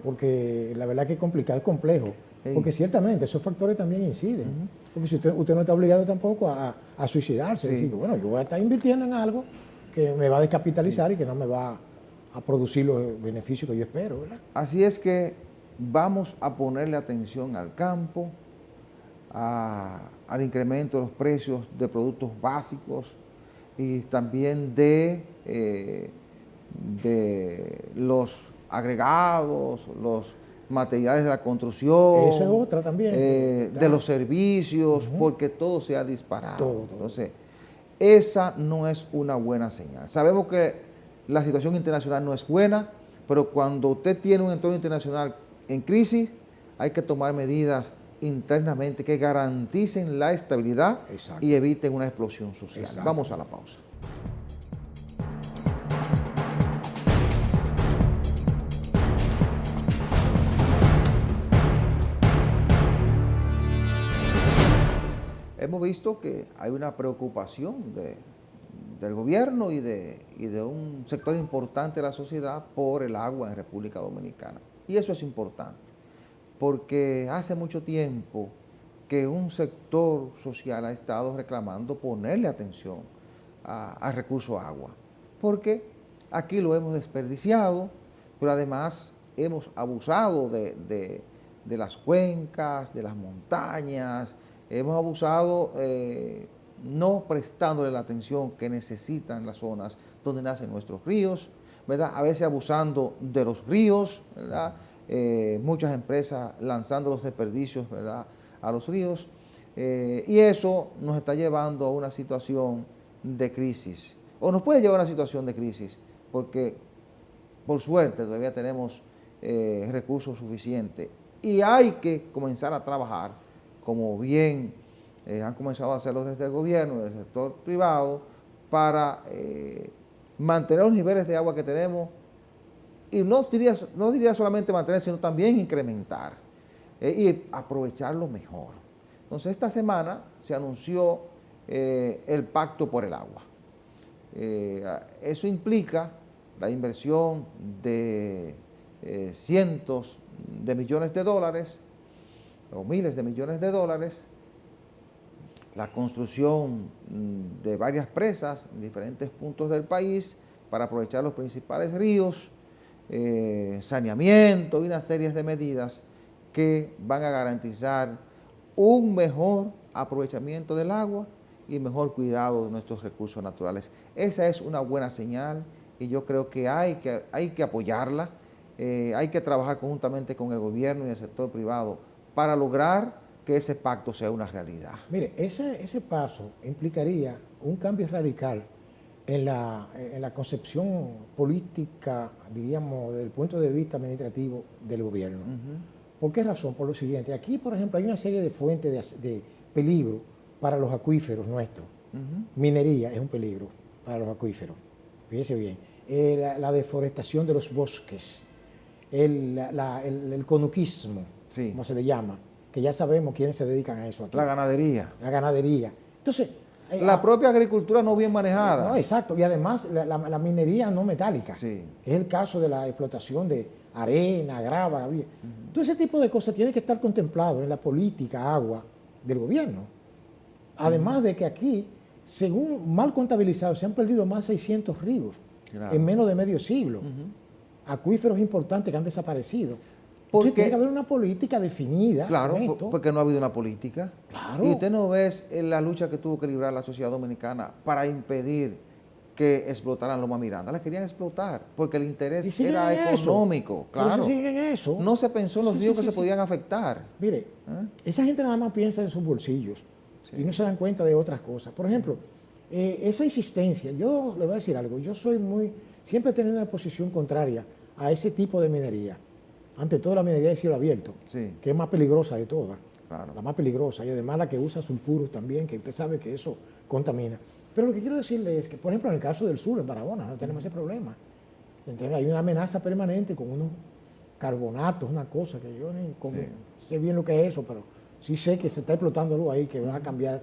B: Porque la verdad que es complicado, es complejo. Porque ciertamente esos factores también inciden. Porque si usted no está obligado tampoco a suicidarse. Decir, bueno, yo voy a estar invirtiendo en algo que me va a descapitalizar y que no me va a producir los beneficios que yo espero, ¿verdad?
A: Así es que vamos a ponerle atención al campo, al incremento de los precios de productos básicos y también de los agregados, los materiales de la construcción.
B: Esa es otra también.
A: De los servicios, porque todo se ha disparado. Todo. Entonces, esa no es una buena señal. Sabemos que la situación internacional no es buena, pero cuando usted tiene un entorno internacional en crisis, hay que tomar medidas internamente que garanticen la estabilidad y eviten una explosión social. Vamos a la pausa. Hemos visto que hay una preocupación del gobierno y de un sector importante de la sociedad por el agua en República Dominicana. Y eso es importante, porque hace mucho tiempo que un sector social ha estado reclamando ponerle atención al recurso agua, porque aquí lo hemos desperdiciado, pero además hemos abusado de las cuencas, de las montañas. Hemos abusado no prestándole la atención que necesitan las zonas donde nacen nuestros ríos, ¿verdad? A veces abusando de los ríos, ¿verdad? Muchas empresas lanzando los desperdicios, ¿verdad?, a los ríos. Y eso nos está llevando a una situación de crisis, o nos puede llevar a una situación de crisis, porque por suerte todavía tenemos recursos suficientes y hay que comenzar a trabajar, como bien han comenzado a hacerlo desde el gobierno, desde el sector privado, para mantener los niveles de agua que tenemos, y no diría solamente mantener, sino también incrementar y aprovecharlo mejor. Entonces, esta semana se anunció el Pacto por el Agua. Eso implica la inversión de cientos de millones de dólares, o miles de millones de dólares, la construcción de varias presas en diferentes puntos del país para aprovechar los principales ríos, saneamiento y una serie de medidas que van a garantizar un mejor aprovechamiento del agua y mejor cuidado de nuestros recursos naturales. Esa es una buena señal y yo creo que hay que apoyarla, hay que trabajar conjuntamente con el gobierno y el sector privado para lograr que ese pacto sea una realidad.
B: Mire, ese paso implicaría un cambio radical en la concepción política, diríamos, desde el punto de vista administrativo del gobierno. ¿Por qué razón? Por lo siguiente, aquí, por ejemplo, hay una serie de fuentes de peligro para los acuíferos nuestros. Minería es un peligro para los acuíferos, fíjese bien. La deforestación de los bosques, el conuquismo, como se le llama, que ya sabemos quiénes se dedican a eso aquí.
A: La ganadería.
B: La ganadería. Entonces,
A: la propia agricultura no bien manejada.
B: No, exacto. Y además la minería no metálica.
A: Sí.
B: Es el caso de la explotación de arena, grava. Todo ese tipo de cosas tiene que estar contemplado en la política agua del gobierno. Además de que aquí, según mal contabilizado, se han perdido más de 600 ríos en menos de medio siglo. Acuíferos importantes que han desaparecido. Porque tiene que haber una política definida.
A: Claro, porque no ha habido una política.
B: Claro.
A: Y usted no ve la lucha que tuvo que librar la sociedad dominicana para impedir que explotaran Loma Miranda. La querían explotar porque el interés era económico. Claro.
B: Siguen en eso.
A: No se pensó en los ríos que se podían afectar.
B: Mire, esa gente nada más piensa en sus bolsillos y no se dan cuenta de otras cosas. Por ejemplo, esa insistencia, yo le voy a decir algo, yo siempre he tenido una posición contraria a ese tipo de minería. Ante todo la minería de cielo abierto, que es más peligrosa de todas.
A: Claro.
B: La más peligrosa, y además la que usa sulfuros también, que usted sabe que eso contamina. Pero lo que quiero decirle es que, por ejemplo, en el caso del sur, en Barahona, no tenemos ese problema. Entonces, hay una amenaza permanente con unos carbonatos, una cosa que yo ni sé bien lo que es eso, pero sí sé que se está explotando algo ahí que va a cambiar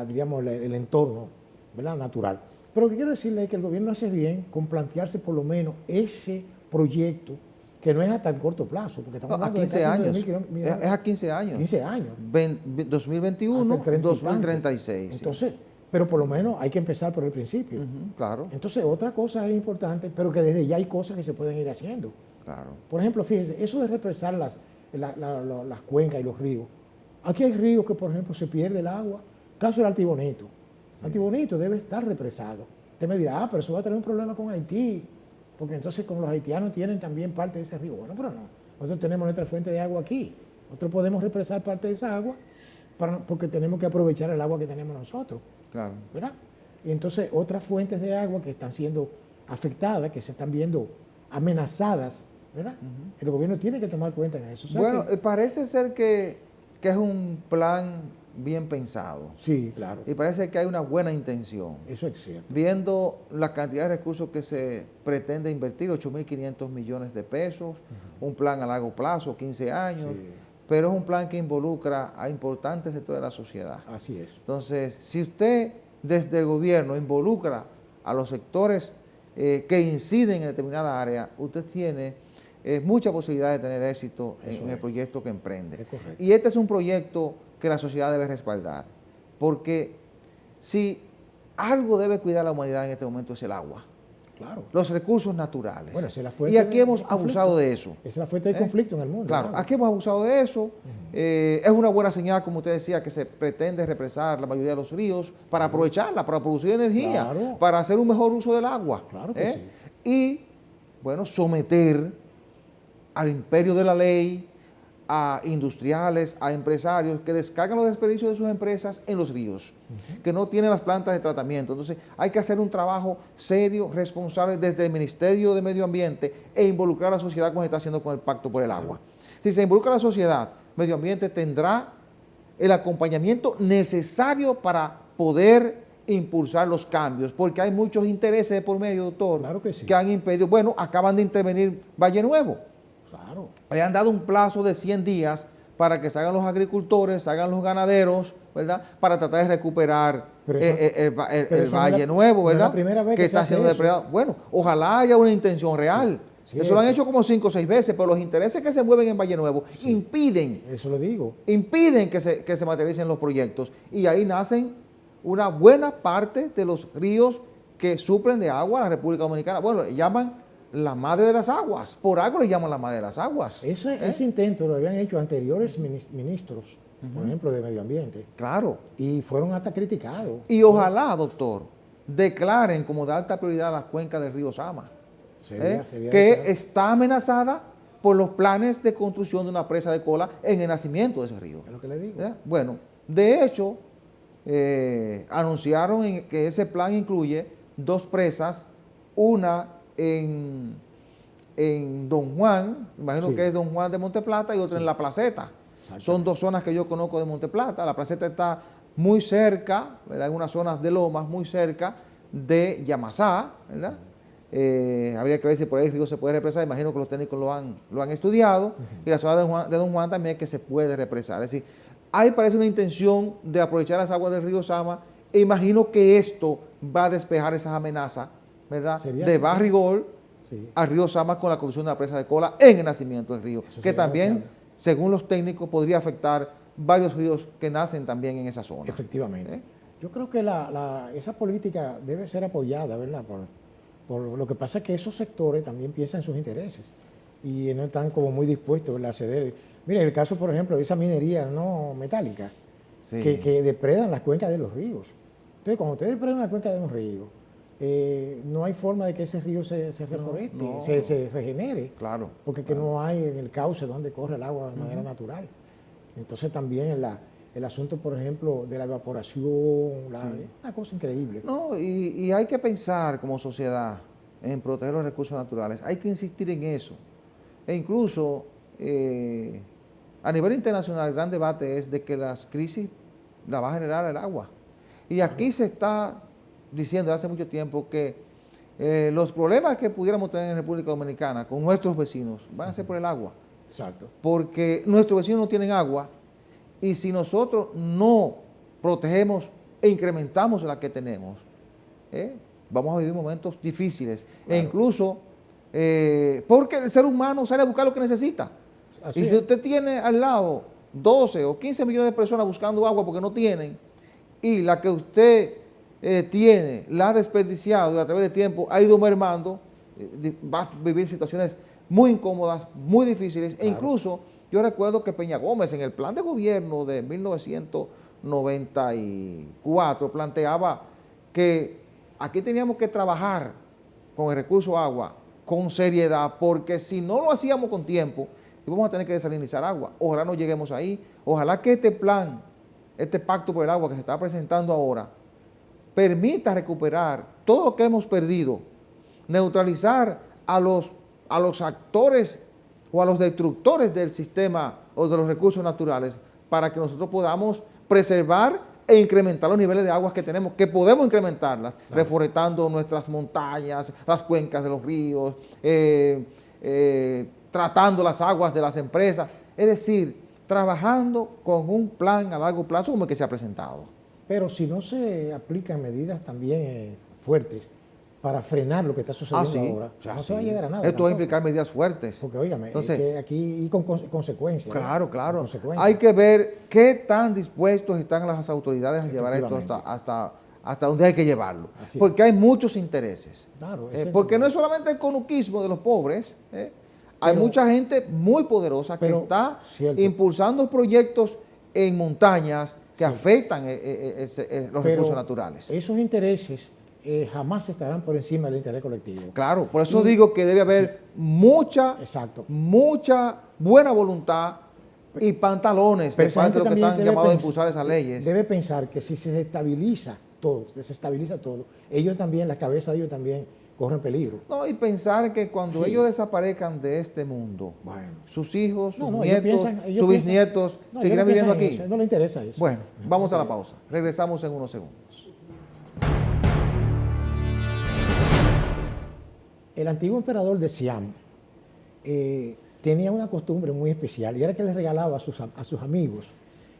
B: diríamos, el entorno, ¿verdad?, natural. Pero lo que quiero decirle es que el gobierno hace bien con plantearse por lo menos ese proyecto, que no es a tan corto plazo, porque estamos hablando
A: a 15
B: de casi
A: años.
B: 9.000 kilómetros.
A: Es a 15 años.
B: 15 años.
A: 2021,
B: Hasta el 30 y
A: 2036.
B: tanto. Entonces, pero por lo menos hay que empezar por el principio.
A: Claro.
B: Entonces, otra cosa es importante, pero que desde ya hay cosas que se pueden ir haciendo.
A: Claro.
B: Por ejemplo, fíjense, eso de represar las cuencas y los ríos. Aquí hay ríos que, por ejemplo, se pierde el agua. Caso del Altibonito. El Altibonito debe estar represado. Usted me dirá, pero eso va a tener un problema con Haití, porque entonces como los haitianos tienen también parte de ese río. Bueno, pero no. Nosotros tenemos nuestra fuente de agua aquí. Nosotros podemos represar parte de esa agua porque tenemos que aprovechar el agua que tenemos nosotros.
A: Claro.
B: ¿Verdad? Y entonces otras fuentes de agua que están siendo afectadas, que se están viendo amenazadas, ¿verdad? El gobierno tiene que tomar cuenta de eso.
A: Bueno, parece ser que es un plan bien pensado.
B: Sí, claro.
A: Y parece que hay una buena intención.
B: Eso es cierto.
A: Viendo la cantidad de recursos que se pretende invertir, 8.500 millones de pesos, un plan a largo plazo, 15 años,
B: Sí.
A: pero es un plan que involucra a importantes sectores de la sociedad.
B: Así es.
A: Entonces, si usted desde el gobierno involucra a los sectores que inciden en determinada área, usted tiene mucha posibilidad de tener éxito en el proyecto que emprende.
B: Es correcto.
A: Y este es un proyecto que la sociedad debe respaldar, porque si algo debe cuidar la humanidad en este momento es el agua,
B: Claro.
A: los recursos naturales.
B: Bueno, esa es la fuente
A: Y aquí hemos
B: de conflicto.
A: abusado de eso.
B: Esa es la fuente de conflicto en el mundo.
A: Claro, aquí hemos abusado de eso. Es una buena señal, como usted decía, que se pretende represar la mayoría de los ríos para aprovecharla, para producir energía,
B: Claro.
A: para hacer un mejor uso del agua.
B: Claro que sí.
A: Y, bueno, someter al imperio de la ley a industriales, a empresarios que descargan los desperdicios de sus empresas en los ríos, que no tienen las plantas de tratamiento. Entonces hay que hacer un trabajo serio, responsable desde el Ministerio de Medio Ambiente e involucrar a la sociedad como se está haciendo con el Pacto por el Agua. Si se involucra a la sociedad, Medio Ambiente tendrá el acompañamiento necesario para poder impulsar los cambios, porque hay muchos intereses de por medio, doctor,
B: Claro que sí.
A: que han impedido. Bueno, acaban de intervenir Valle Nuevo.
B: Claro.
A: Le han dado un plazo de 100 días para que salgan los agricultores, salgan los ganaderos, ¿verdad? Para tratar de recuperar
B: Pero eso-
A: el
B: esa
A: Valle
B: no es
A: Nuevo,
B: no es la
A: ¿verdad?
B: primera vez
A: que
B: que
A: está
B: se hace
A: siendo
B: eso.
A: depredado. Bueno, ojalá haya una intención real.
B: Sí,
A: Eso lo han
B: eso.
A: hecho como 5 o 6 veces, pero los intereses que se mueven en Valle Nuevo impiden
B: Eso lo digo.
A: que se materialicen los proyectos. Y ahí nacen una buena parte de los ríos que suplen de agua a la República Dominicana. Bueno, le llaman la madre de las aguas. Por algo le llaman la madre de las aguas.
B: Ese intento lo habían hecho anteriores ministros, por ejemplo, de Medio Ambiente,
A: Claro.
B: y fueron hasta criticados.
A: Y ojalá, doctor, declaren como de alta prioridad las cuencas del río Sama,
B: Sería
A: que
B: deseable.
A: está amenazada por los planes de construcción de una presa de cola en el nacimiento de ese río.
B: Es lo que le digo.
A: Bueno, de hecho, anunciaron que ese plan incluye 2 presas, una en Don Juan, imagino
B: Sí.
A: que es Don Juan de Monteplata, y otra en La Placeta. Son 2 zonas que yo conozco de Monteplata. La Placeta está muy cerca, ¿verdad? En unas zonas de Lomas, muy cerca de Yamasá, ¿verdad? Habría que ver si por ahí el río se puede represar. Imagino que los técnicos lo han estudiado. Y la zona de Don Juan también es que se puede represar. Es decir, ahí parece una intención de aprovechar las aguas del río Sama. E imagino que esto va a despejar esas amenazas, ¿verdad?
B: Sería-
A: De Barrigol
B: Sí.
A: al río Sama con la construcción de la presa de cola en el nacimiento del río,
B: Eso
A: que
B: sería
A: también,
B: deseable.
A: según los técnicos, podría afectar varios ríos que nacen también en esa zona.
B: Efectivamente. Yo creo que esa política debe ser apoyada, ¿verdad? Por lo que pasa es que esos sectores también piensan en sus intereses y no están como muy dispuestos, ¿verdad?, a ceder. Mire, el caso, por ejemplo, de esa minería no metálica,
A: Sí.
B: que depredan las cuencas de los ríos. Entonces, cuando ustedes depredan la cuenca de un río, no hay forma de que ese río se reforeste,
A: no.
B: se regenere.
A: Claro.
B: Porque que no hay en el cauce donde corre el agua de manera natural. Entonces también el asunto, por ejemplo, de la evaporación, una cosa increíble.
A: No, y hay que pensar como sociedad en proteger los recursos naturales. Hay que insistir en eso. E incluso a nivel internacional el gran debate es de que las crisis la va a generar el agua. Y aquí se está diciendo hace mucho tiempo que los problemas que pudiéramos tener en República Dominicana con nuestros vecinos van a ser por el agua.
B: Exacto.
A: Porque nuestros vecinos no tienen agua y si nosotros no protegemos e incrementamos la que tenemos, vamos a vivir momentos difíciles. Claro. E incluso porque el ser humano sale a buscar lo que necesita. Así y si usted tiene al lado 12 o 15 millones de personas buscando agua porque no tienen, y la que usted tiene, la ha desperdiciado y a través del tiempo ha ido mermando, va a vivir situaciones muy incómodas, muy difíciles. Claro. E incluso yo recuerdo que Peña Gómez en el plan de gobierno de 1994 planteaba que aquí teníamos que trabajar con el recurso agua con seriedad, porque si no lo hacíamos con tiempo, íbamos a tener que desalinizar agua. Ojalá no lleguemos ahí. Ojalá que este plan, este pacto por el agua que se está presentando ahora, permita recuperar todo lo que hemos perdido, neutralizar a los actores o a los destructores del sistema o de los recursos naturales para que nosotros podamos preservar e incrementar los niveles de aguas que tenemos, que podemos incrementarlas, claro, reforestando nuestras montañas, las cuencas de los ríos, tratando las aguas de las empresas, es decir, trabajando con un plan a largo plazo como el que se ha presentado.
B: Pero si no se aplican medidas también fuertes para frenar lo que está sucediendo ahora, no se va a llegar a nada.
A: Esto va a implicar medidas fuertes.
B: Porque, óigame, entonces, que aquí y con consecuencias.
A: Claro, claro. Hay que ver qué tan dispuestos están las autoridades a llevar esto hasta donde hay que llevarlo. Así porque hay muchos intereses. Claro, porque no es solamente el conuquismo de los pobres, hay mucha gente muy poderosa que está impulsando proyectos en montañas que afectan los recursos naturales.
B: Esos intereses jamás estarán por encima del interés colectivo.
A: Claro, por eso digo que debe haber mucha buena voluntad y pantalones de parte de los que están llamados a impulsar esas leyes.
B: Debe pensar que si se desestabiliza todo, ellos también, la cabeza de ellos también corren peligro.
A: No, y pensar que cuando ellos desaparezcan de este mundo, sus hijos, sus nietos, sus bisnietos, seguirán viviendo aquí.
B: Eso, no le interesa eso.
A: Bueno, vamos a la pausa. Regresamos en unos segundos.
B: El antiguo emperador de Siam tenía una costumbre muy especial y era que les regalaba a sus amigos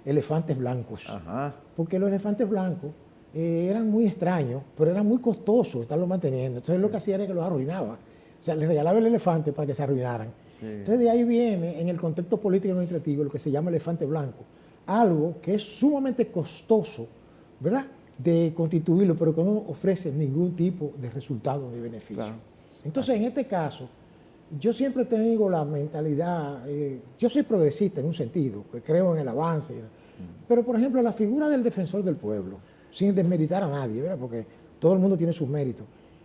B: elefantes blancos. Ajá. Porque los elefantes blancos eran muy extraños, pero eran muy costosos estarlos manteniendo. Entonces lo que hacía era que los arruinaba. O sea, les regalaba el elefante para que se arruinaran. Sí. Entonces de ahí viene, en el contexto político y administrativo, lo que se llama elefante blanco. Algo que es sumamente costoso, ¿verdad?, de constituirlo, pero que no ofrece ningún tipo de resultado ni beneficio. Claro. Entonces, en este caso, yo siempre tengo la mentalidad, yo soy progresista en un sentido, que creo en el avance, pero por ejemplo, la figura del defensor del pueblo, sin desmeritar a nadie, ¿verdad?, porque todo el mundo tiene sus méritos,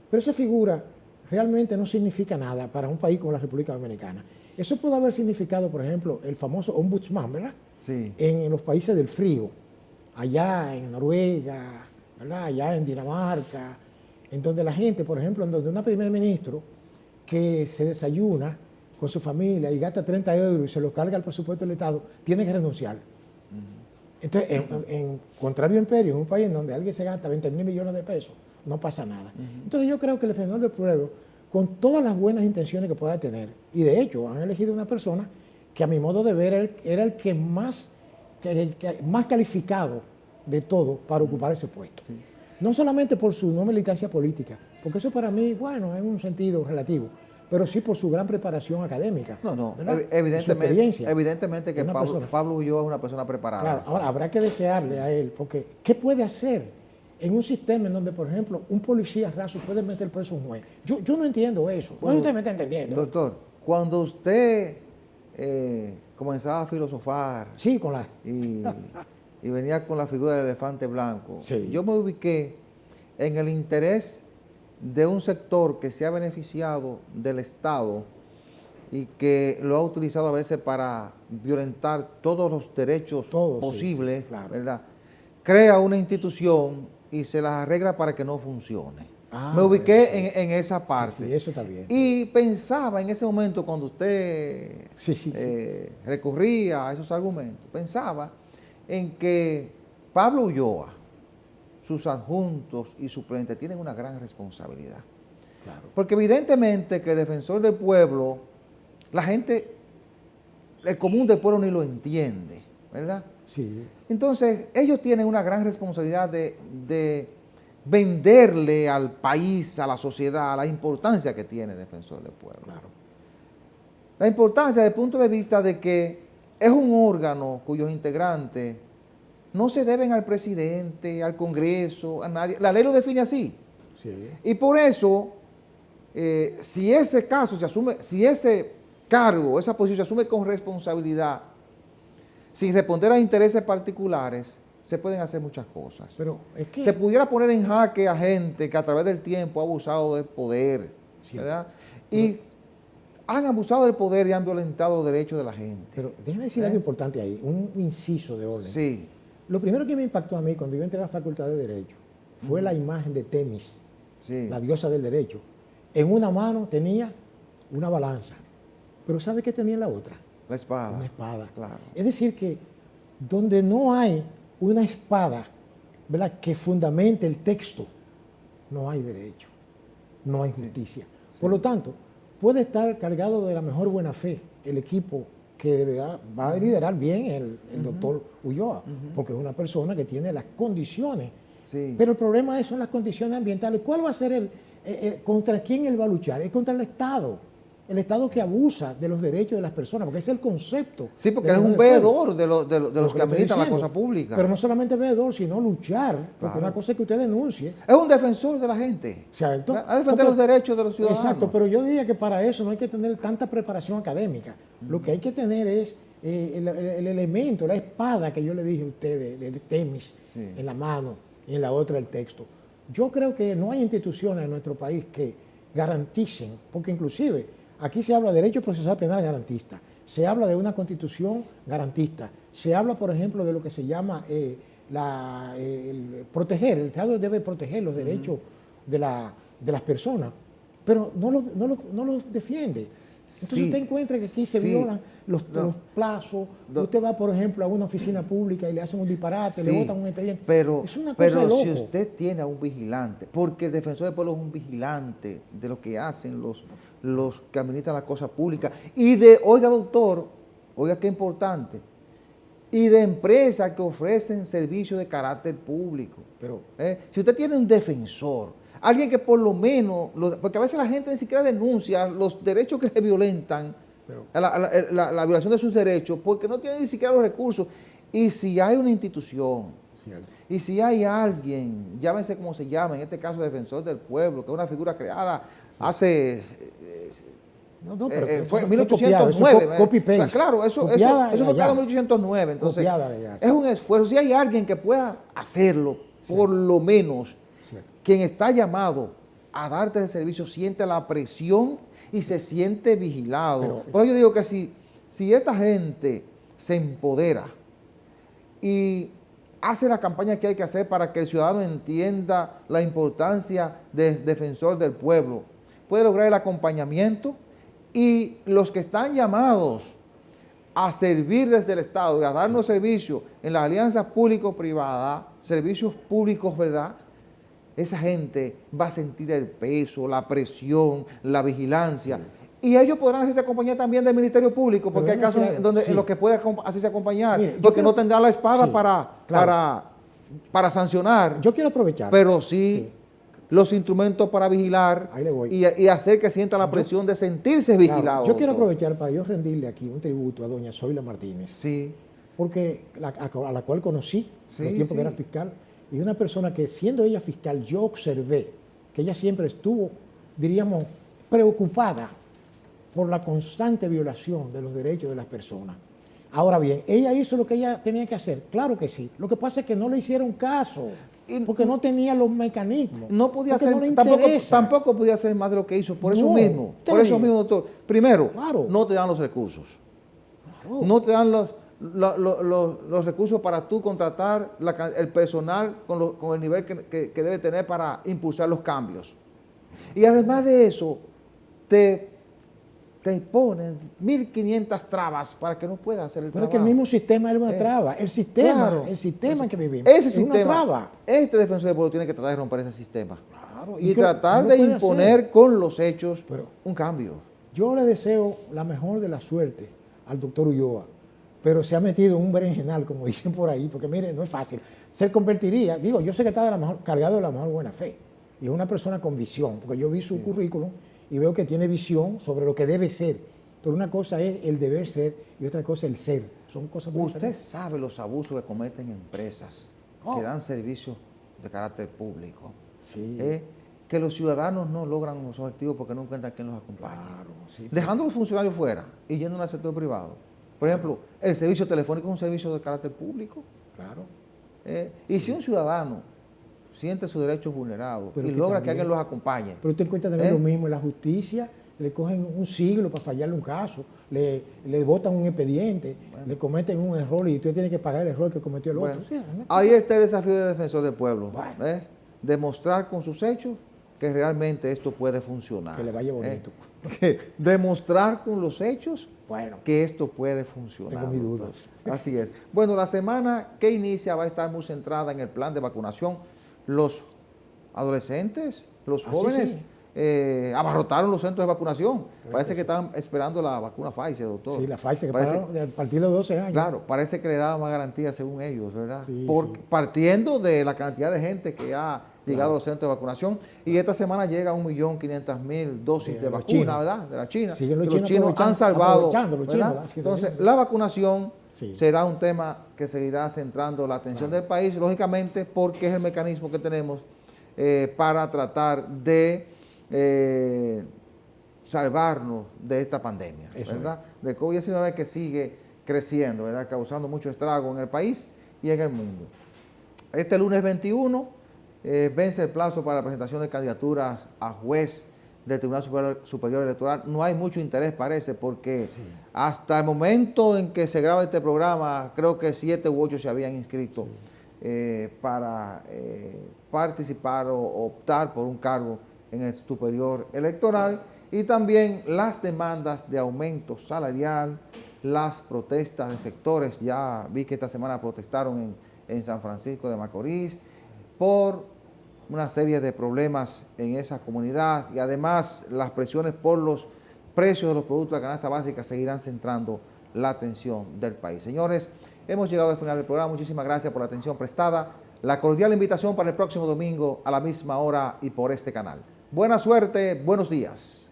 B: pero esa figura realmente no significa nada para un país como la República Dominicana. Eso puede haber significado, por ejemplo, el famoso ombudsman, ¿verdad?, sí, en los países del frío, allá en Noruega, ¿verdad?, allá en Dinamarca, en donde la gente, por ejemplo, en donde un primer ministro que se desayuna con su familia y gasta 30 euros y se lo carga al presupuesto del Estado, tiene que renunciar. Entonces, en contrario imperio, en un país en donde alguien se gasta 20.000 millones de pesos, no pasa nada. Entonces yo creo que el defensor del pueblo, con todas las buenas intenciones que pueda tener, y de hecho han elegido una persona que a mi modo de ver era el que más calificado de todo para ocupar ese puesto. No solamente por su no militancia política, porque eso para mí, bueno, es un sentido relativo, pero sí por su gran preparación académica.
A: Evidentemente que Pablo Ulloa es una persona preparada.
B: Claro, ahora habrá que desearle a él, porque ¿qué puede hacer en un sistema en donde, por ejemplo, un policía raso puede meter preso a un juez? Yo no entiendo eso. Bueno, usted me está entendiendo.
A: Doctor, cuando usted comenzaba a filosofar y venía con la figura del elefante blanco, yo me ubiqué en el interés de un sector que se ha beneficiado del Estado y que lo ha utilizado a veces para violentar todos los derechos posibles, claro, ¿verdad? Crea una institución y se las arregla para que no funcione. Me ubiqué
B: bueno, sí.
A: en esa parte.
B: Sí, eso está bien.
A: Y pensaba en ese momento cuando usted recurría a esos argumentos, pensaba en que Pablo Ulloa, sus adjuntos y suplentes tienen una gran responsabilidad.
B: Claro.
A: Porque evidentemente que el defensor del pueblo, la gente, el común del pueblo ni lo entiende, ¿verdad?
B: Sí.
A: Entonces, ellos tienen una gran responsabilidad de venderle al país, a la sociedad, la importancia que tiene el defensor del pueblo.
B: Claro.
A: La importancia desde el punto de vista de que es un órgano cuyos integrantes no se deben al presidente, al Congreso, a nadie. La ley lo define así.
B: Sí.
A: Y por eso, si ese caso se asume, si ese cargo, esa posición se asume con responsabilidad, sin responder a intereses particulares, se pueden hacer muchas cosas.
B: Pero es que...
A: Se pudiera poner en jaque a gente que a través del tiempo ha abusado del poder, ¿verdad? Y han abusado del poder y han violentado los derechos de la gente.
B: Pero déjame decir algo importante ahí, un inciso de orden.
A: Sí.
B: Lo primero que me impactó a mí cuando yo entré a la Facultad de Derecho fue la imagen de Temis, la diosa del derecho. En una mano tenía una balanza, pero ¿sabe qué tenía en la otra?
A: La espada.
B: Una espada.
A: Claro.
B: Es decir, que donde no hay una espada, ¿verdad?, que fundamente el texto, no hay derecho, no hay justicia. Sí. Por lo tanto, puede estar cargado de la mejor buena fe el equipo que va a liderar bien el doctor Ulloa, porque es una persona que tiene las condiciones. Sí. Pero el problema son las condiciones ambientales. ¿Cuál va a ser contra quién él va a luchar? Es contra el Estado que abusa de los derechos de las personas, porque ese es el concepto.
A: Sí, porque él es un veedor de los que administran la cosa pública.
B: Pero no solamente veedor, sino luchar, porque una cosa es que usted denuncie.
A: Es un defensor de la gente.
B: ¿Cierto?
A: A defender los derechos de los ciudadanos.
B: Exacto, pero yo diría que para eso no hay que tener tanta preparación académica. Lo que hay que tener es el elemento, la espada que yo le dije a usted de Temis, en la mano, y en la otra el texto. Yo creo que no hay instituciones en nuestro país que garanticen, porque inclusive aquí se habla de derecho procesal penal garantista, se habla de una constitución garantista, se habla, por ejemplo, de lo que se llama proteger, el Estado debe proteger los derechos de las personas, pero no los defiende. Entonces usted encuentra que aquí se violan los plazos, usted va, por ejemplo, a una oficina pública y le hacen un disparate, le botan un expediente.
A: Pero,
B: es una cosa de loco.
A: Si usted tiene a un vigilante, porque el defensor del pueblo es un vigilante de lo que hacen los que administran la cosa pública, y oiga doctor, oiga qué importante, y de empresas que ofrecen servicios de carácter público. Pero si usted tiene un defensor, alguien que por lo menos, porque a veces la gente ni siquiera denuncia los derechos que se violentan, la violación de sus derechos, porque no tiene ni siquiera los recursos. Y si hay una institución, y si hay alguien, llámese como se llama, en este caso defensor del pueblo, que es una figura creada hace... fue en 1809.
B: Copy-paste.
A: Claro, eso fue creado en 1809. Entonces, es un esfuerzo. Si hay alguien que pueda hacerlo, por lo menos... Quien está llamado a darte ese servicio siente la presión y se siente vigilado. Por eso yo digo que si esta gente se empodera y hace la campaña que hay que hacer para que el ciudadano entienda la importancia del defensor del pueblo, puede lograr el acompañamiento, y los que están llamados a servir desde el Estado y a darnos servicios en las alianzas público-privadas, servicios públicos, ¿verdad?, esa gente va a sentir el peso, la presión, la vigilancia. Y ellos podrán hacerse acompañar también del Ministerio Público, porque hay casos en los que puede hacerse acompañar, porque no tendrá la espada para sancionar.
B: Yo quiero aprovechar.
A: Pero los instrumentos para vigilar y hacer que sienta la presión de sentirse vigilado.
B: Yo quiero aprovechar para yo rendirle aquí un tributo a doña Zoila Martínez.
A: Sí.
B: Porque a la cual conocí en los tiempos que era fiscal. Y una persona que, siendo ella fiscal, yo observé que ella siempre estuvo, diríamos, preocupada por la constante violación de los derechos de las personas. Ahora bien, ¿ella hizo lo que ella tenía que hacer? Claro que sí. Lo que pasa es que no le hicieron caso, porque no tenía los mecanismos.
A: No podía hacer, tampoco podía hacer más de lo que hizo, por eso mismo, doctor. Primero, no te dan los recursos. No te dan los recursos para tú contratar el personal con el nivel que debe tener para impulsar los cambios. Y además de eso, te ponen 1.500 trabas para que no puedas hacer el
B: Pero es
A: trabajo.
B: que el mismo sistema es una traba. El sistema,
A: Claro.
B: el sistema en que vivimos
A: Ese
B: es una
A: sistema,
B: traba.
A: este defensor del pueblo tiene que tratar de romper ese sistema.
B: Claro,
A: Y
B: que
A: tratar
B: no
A: de
B: puede
A: imponer
B: hacer.
A: con los hechos
B: Pero-
A: un cambio.
B: Yo le deseo la mejor de la suerte al doctor Ulloa, pero se ha metido en un berenjenal, como dicen por ahí, porque mire, no es fácil. Se convertiría, digo, yo sé que está cargado de la mejor buena fe, y es una persona con visión, porque yo vi su currículum y veo que tiene visión sobre lo que debe ser, pero una cosa es el deber ser y otra cosa el ser. Son cosas muy
A: Usted
B: diferentes.
A: sabe los abusos que cometen empresas
B: Oh.
A: que dan servicios de carácter público.
B: Sí,
A: Que los ciudadanos no logran los objetivos porque no encuentran quien los acompañe.
B: claro, sí.
A: Dejando a los funcionarios fuera y yendo al sector privado. Por ejemplo, el servicio telefónico es un servicio de carácter público.
B: Claro.
A: Y si un ciudadano siente sus derechos vulnerados
B: Pero
A: y
B: que
A: logra que
B: también-
A: alguien los acompañe,
B: Pero usted encuentra también
A: ¿Eh?
B: lo mismo en la justicia, le cogen un siglo para fallarle un caso, le botan un expediente, le cometen un error y usted tiene que pagar el error que cometió el
A: bueno,
B: otro. Sí, ¿no?
A: ahí está el desafío del defensor del pueblo.
B: Bueno.
A: Demostrar con sus hechos que realmente esto puede funcionar.
B: Que le vaya bonito.
A: Demostrar con los hechos
B: Bueno,
A: que esto puede funcionar.
B: tengo mis
A: doctor.
B: dudas.
A: Así es. Bueno, la semana que inicia va a estar muy centrada en el plan de vacunación. Los adolescentes, los
B: Ah,
A: jóvenes,
B: sí.
A: abarrotaron los centros de vacunación. Parece
B: que
A: que estaban esperando la vacuna Pfizer, doctor.
B: Sí, la Pfizer que
A: Parece-
B: pagaron a partir de los 12 años.
A: Claro, parece que le daba más garantía según ellos, ¿verdad?
B: Sí,
A: Porque,
B: sí.
A: partiendo de la cantidad de gente que ha llegado
B: Claro.
A: a los centros de vacunación, y esta semana llega 1.500.000 dosis de
B: los
A: vacuna,
B: chinos.
A: ¿verdad? De la China.
B: Siguen los
A: Que los
B: chinos
A: chinos han salvado.
B: aprovechando, los
A: ¿verdad?
B: chinos, ¿verdad? Sí,
A: Entonces,
B: sí.
A: la vacunación
B: Sí.
A: será un tema que seguirá centrando la atención del país, lógicamente, porque es el mecanismo que tenemos para tratar de salvarnos de esta pandemia,
B: Eso
A: ¿verdad? Del COVID-19 que sigue creciendo, ¿verdad? Causando mucho estrago en el país y en el mundo. Este lunes 21 vence el plazo para la presentación de candidaturas a juez del Tribunal Superior Electoral. No hay mucho interés, parece, porque hasta el momento en que se graba este programa, creo que 7 u 8 se habían inscrito para participar o optar por un cargo en el Superior Electoral, y también las demandas de aumento salarial, las protestas de sectores. Ya vi que esta semana protestaron en San Francisco de Macorís por una serie de problemas en esa comunidad, y además las presiones por los precios de los productos de la canasta básica seguirán centrando la atención del país. Señores, hemos llegado al final del programa. Muchísimas gracias por la atención prestada. La cordial invitación para el próximo domingo a la misma hora y por este canal. Buena suerte, buenos días.